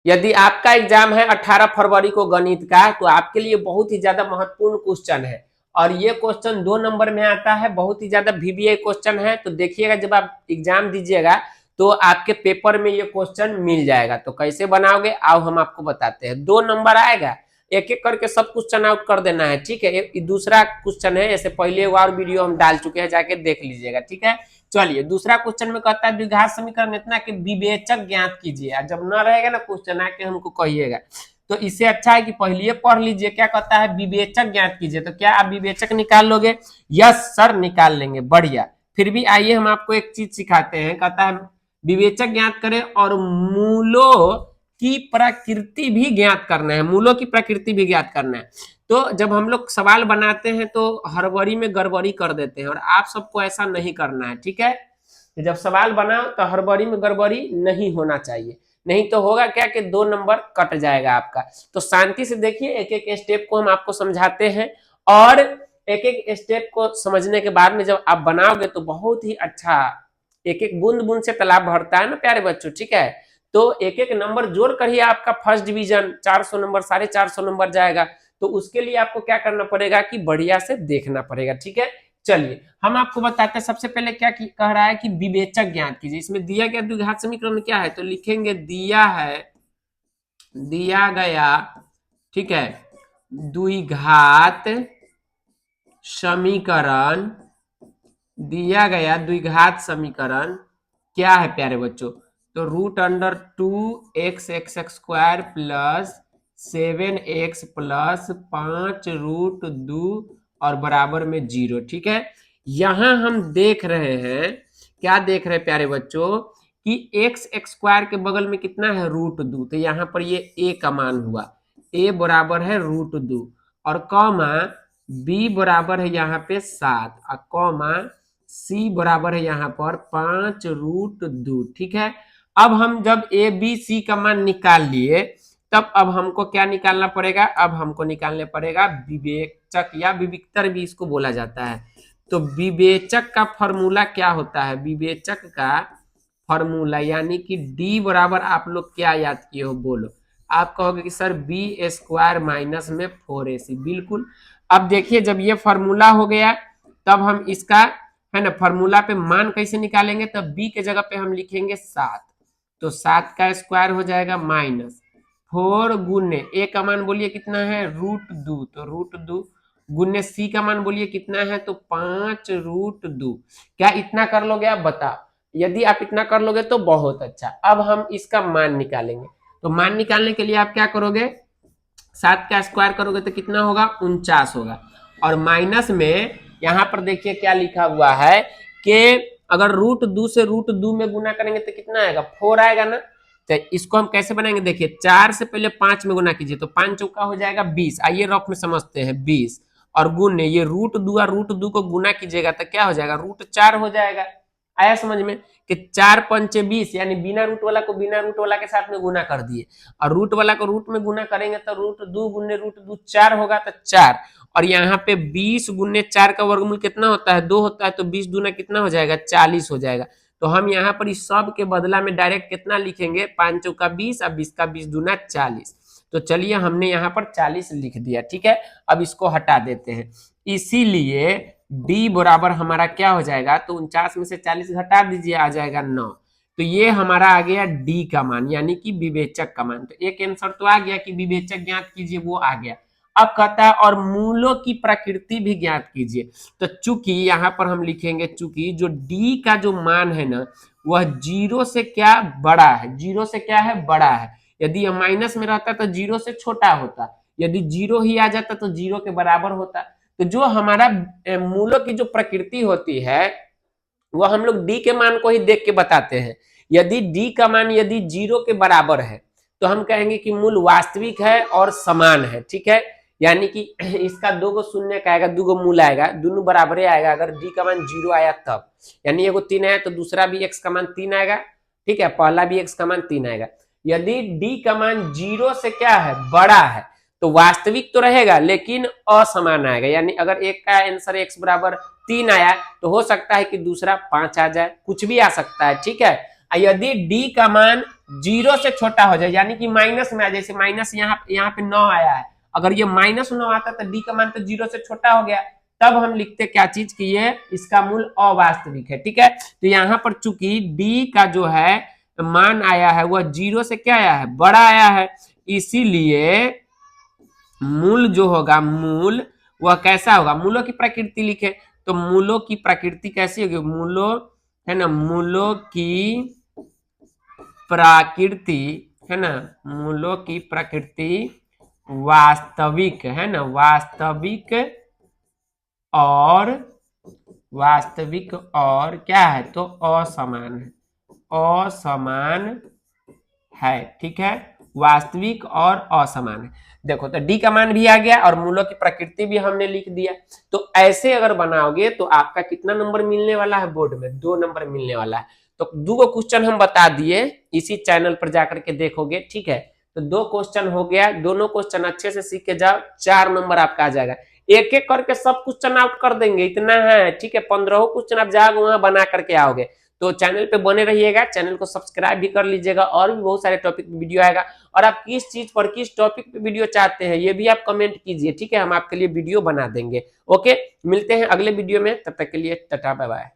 यदि आपका एग्जाम है 18 फरवरी को गणित का, तो आपके लिए बहुत ही ज्यादा महत्वपूर्ण क्वेश्चन है और ये क्वेश्चन 2 नंबर में आता है, बहुत ही ज्यादा वीवीआई क्वेश्चन है। तो देखिएगा जब आप एग्जाम दीजिएगा तो आपके पेपर में ये क्वेश्चन मिल जाएगा। तो कैसे बनाओगे आओ हम आपको बताते हैं। 2 नंबर आएगा, एक एक करके सब क्वेश्चन आउट कर देना है, ठीक है। दूसरा क्वेश्चन है, ऐसे पहले और वीडियो हम डाल चुके हैं, जाके देख लीजिएगा, ठीक है। चलिए दूसरा क्वेश्चन में कहता है द्विघात समीकरण इतना कि विवेचक ज्ञात कीजिए। जब न रहेगा ना क्वेश्चन आके हमको कहिएगा, तो इससे अच्छा है कि पहले पढ़ लीजिए। क्या कहता है विवेचक ज्ञात कीजिए, तो क्या आप विवेचक निकाल लोगे? यस सर निकाल लेंगे, बढ़िया। फिर भी आइए हम आपको एक चीज सिखाते हैं। कहता है विवेचक ज्ञात करें और मूलों की प्रकृति भी ज्ञात करना है, मूलों की प्रकृति भी ज्ञात करना है। तो जब हम लोग सवाल बनाते हैं तो हड़बड़ी में गड़बड़ी कर देते हैं, और आप सबको ऐसा नहीं करना है, ठीक है। जब सवाल बनाओ तो हड़बड़ी में गड़बड़ी नहीं होना चाहिए, नहीं तो होगा क्या कि 2 नंबर कट जाएगा आपका। तो शांति से देखिए, एक एक स्टेप को हम आपको समझाते हैं, और एक एक स्टेप को समझने के बाद में जब आप बनाओगे तो बहुत ही अच्छा, एक एक बूंद बूंद से तालाब भरता है ना प्यारे बच्चों, ठीक है। तो एक एक नंबर जोड़ कर ही आपका फर्स्ट डिवीजन 400 नंबर 450 नंबर जाएगा। तो उसके लिए आपको क्या करना पड़ेगा कि बढ़िया से देखना पड़ेगा, ठीक है। चलिए हम आपको बताते हैं, सबसे पहले क्या कह रहा है कि विवेचक ज्ञात कीजिए। इसमें दिया गया द्विघात समीकरण क्या है, तो लिखेंगे दिया गया, ठीक है, द्विघात समीकरण, दिया गया द्विघात समीकरण क्या है प्यारे बच्चों, तो √2x(x² प्लस 7x प्लस 5√2 और बराबर में 0, ठीक है। यहां हम देख रहे हैं, क्या देख रहे हैं प्यारे बच्चों, कि x² के बगल में कितना है √2, तो यहां पर ये a का मान हुआ, a बराबर है √2 और कॉमा b बराबर है यहाँ पे 7 और कॉमा c बराबर है यहाँ पर 5√2, ठीक है। अब हम जब a b c का मान निकाल लिए, तब अब हमको क्या निकालना पड़ेगा, अब हमको निकालने पड़ेगा विवेचक या विविक्तर भी इसको बोला जाता है। तो विवेचक का फॉर्मूला क्या होता है, विवेचक का फॉर्मूला यानी कि d बराबर, आप लोग क्या याद किए हो बोलो, आप कहोगे कि सर b² माइनस में 4ac, बिल्कुल। अब देखिए जब ये फॉर्मूला हो गया, तब हम इसका है ना फॉर्मूला पे मान कैसे निकालेंगे, तब b के जगह पे हम लिखेंगे 7, तो 7 का स्क्वायर हो जाएगा माइनस 4 गुने a का मान बोलिए कितना है √2, तो √2 गुने c का मान बोलिए कितना है, तो 5√2। क्या इतना कर लोगे आप बताओ, यदि आप इतना कर लोगे तो बहुत अच्छा। अब हम इसका मान निकालेंगे, तो मान निकालने के लिए आप क्या करोगे, 7 का स्क्वायर करोगे तो कितना होगा 49 होगा, और माइनस में यहाँ पर देखिए क्या लिखा हुआ है कि अगर √2 से √2 में गुना करेंगे तो कितना आएगा 4 आएगा ना। तो इसको हम कैसे बनाएंगे, देखिए 4 से पहले 5 में गुना कीजिए, तो 5 चौका हो जाएगा 20, आइए रफ में समझते हैं 20, और गुने ये √2 और √2 को गुना कीजिएगा तो क्या हो जाएगा √4 हो जाएगा। आया समझ में कि 4 पंचे 20, यानी बिना रूट वाला को बिना रूट वाला के साथ में गुना कर दिए, और रूट वाला को रूट में गुना करेंगे तो √2 गुने √2 4 होगा, तो 4, और यहाँ पे 20 गुने 4 का वर्गमूल कितना होता है 2 होता है, तो 20 दूना कितना हो जाएगा 40 हो जाएगा। तो हम यहाँ पर इस सब के बदला में डायरेक्ट कितना लिखेंगे 5 चौका 20 और 20 का 20 दूना 40। तो चलिए हमने यहाँ पर 40 लिख दिया, ठीक है। अब इसको हटा देते हैं, इसीलिए d बराबर हमारा क्या हो जाएगा, तो 49 में से 40 घटा दीजिए, आ जाएगा 9। तो ये हमारा आ गया d का मान यानी कि विवेचक का मान। तो एक आंसर तो आ गया कि विवेचक ज्ञात कीजिए, वो आ गया। अब कहता है और मूलों की प्रकृति भी ज्ञात कीजिए। तो चूंकि यहाँ पर हम लिखेंगे, चूंकि जो d का जो मान है ना वह 0 से क्या बड़ा है, 0 से क्या है बड़ा है। यदि यह माइनस में रहता तो 0 से छोटा होता, यदि 0 ही आ जाता तो 0 के बराबर होता। तो जो हमारा मूलों की जो प्रकृति होती है वह हम लोग डी के मान को ही देख के बताते हैं। यदि डी का मान यदि 0 के बराबर है तो हम कहेंगे कि मूल वास्तविक है और समान है, ठीक है। यानी कि इसका 2 गो शून्य का आएगा, 2 गो मूल आएगा, दोनों बराबर आएगा। अगर डी का मान 0 आया तब, यानी एगो 3 आया तो दूसरा भी x का मान 3 आएगा, ठीक है, पहला भी x का मान 3 आएगा। यदि डी का मान 0 से क्या है बड़ा है तो वास्तविक तो रहेगा लेकिन असमान आएगा। यानी अगर एक का आंसर x बराबर 3 आया तो हो सकता है कि दूसरा 5 आ जाए, कुछ भी आ सकता है, ठीक है। यदि डी का मान 0 से छोटा हो जाए, यानी कि माइनस में आ, जैसे माइनस यहाँ पे 9 आया है, अगर ये -9 आता तो डी का मान तो 0 से छोटा हो गया, तब हम लिखते क्या चीज की ये इसका मूल अवास्तविक है। ठीक है, तो यहाँ पर चूंकि डी का जो है मान आया है वह 0 से क्या आया है, बड़ा आया है, इसीलिए मूल जो होगा, मूल वह कैसा होगा, मूलों की प्रकृति लिखे तो मूलों की प्रकृति कैसी होगी, मूलों है ना, मूलों की प्रकृति है ना, मूलों की प्रकृति वास्तविक है ना, वास्तविक और क्या है तो असमान है, असमान है। ठीक है, वास्तविक और असमान है। देखो तो डी का मान भी आ गया और मूलों की प्रकृति भी हमने लिख दिया। तो ऐसे अगर बनाओगे तो आपका कितना नंबर मिलने वाला है बोर्ड में, 2 नंबर मिलने वाला है। तो 2 क्वेश्चन हम बता दिए, इसी चैनल पर जाकर के देखोगे। ठीक है, तो 2 क्वेश्चन हो गया, दोनों क्वेश्चन अच्छे से सीख के जाओ, 4 नंबर आपका आ जाएगा। एक एक करके सब क्वेश्चन आउट कर देंगे, इतना है। ठीक है, 15 क्वेश्चन आप जाओगे वहां बना करके आओगे। तो चैनल पे बने रहिएगा, चैनल को सब्सक्राइब भी कर लीजिएगा, और भी बहुत सारे टॉपिक पे वीडियो आएगा। और आप किस चीज पर, किस टॉपिक पे वीडियो चाहते हैं ये भी आप कमेंट कीजिए। ठीक है, हम आपके लिए वीडियो बना देंगे। ओके, मिलते हैं अगले वीडियो में, तब तक के लिए टाटा बाय बाय।